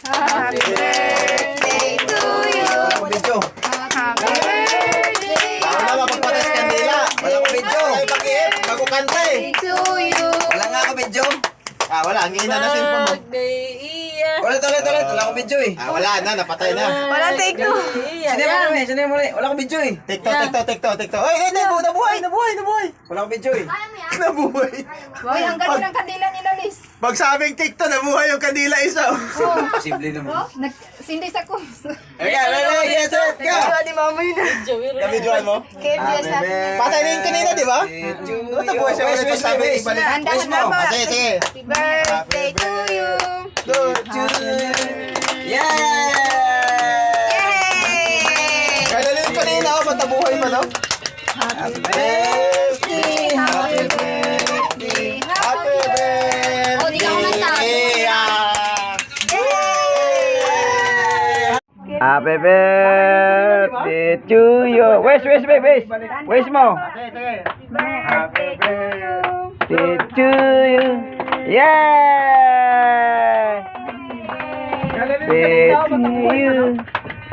Happy birthday to you. Wala ko video. Happy birthday. Wala ba pagpatas kandila? Wala ko video. Pag-iip, bago kanta eh. To you. Wala nga ako video. Wala. Ang hina na cellphone mo. Ulit. Wala ko video eh. Wala na. Napatay na. Wala take two. Sino mo rin? Wala ko video eh. TikTok. Ay, nabuhay. Wala ko video eh. Nabuhay. Boy, ang ganda ng kandila ni Lolis. Pag sabing TikTok, nabuhay yung kandila isa. Posible naman. Sindis ako. Yes, sir. Ni mama yun. Nabidyoan mo? KBS na. Patay na yung kanina, di ba? Nabuhay siya ulit pag sabi ibalik. Handa ka na ba? Sige. Happy birthday to you. Yay! Yay! Kaya lang yung kanina ako, ba't nabuhay pa no? Happy birthday. Happy birthday. Happy birthday! Oh, di ka kumanta. Happy birthday to you. Where's mo? Birthday to you. Birthday to you. Yeah! Birthday to you.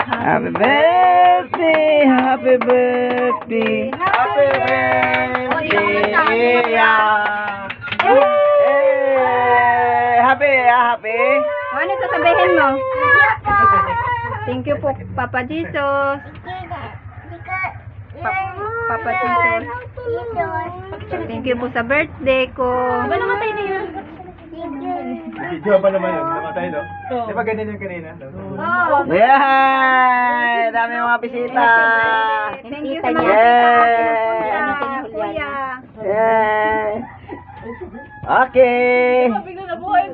Happy birthday. Happy birthday. Happy birthday! Happy. Ano sasabihin mo? Thank you po, Papa Jesus. Papa Jesus. Thank you po sa birthday ko. Ba namatay na yun? Video pa naman yun, namatay no? Di ba ganyan yung kanina? Oo. Yeah! Dami mga bisita. Thank you sa mga Yeah! kuya. Yeah! Okay! Buhay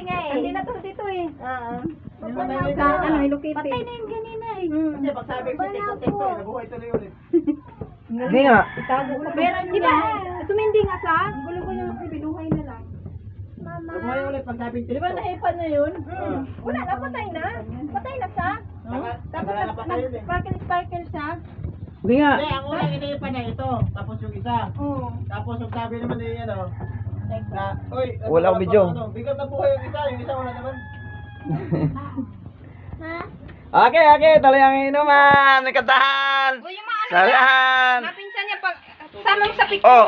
nga eh. Hindi na to dito eh. Ano, ilukiti. Patay na yung ganina eh. Kasi pag sabi ko TikTok, nabuhay tuloy ulit. Hindi nga. Pero di ba, tumindi nga sa? Gulo ko yung binuhay na lang. Nabuhay ulit pag sabi TikTok. Di ba naipan na yun? Wala na, patay na. Patay na sa? Tapos nag-sparkle siya. Hindi nga. Hindi, ang unang iniipan niya ito, tapos yung isa. Oo. Tapos yung sabi naman ni na, uy, Wala akong video. Bigat na buhay yung isa wala naman. Okay, tuloy ang inuman. Nagkatahan. O yung mga ano, Salahan. napinsan niya pag sama mo sa picture. Oh.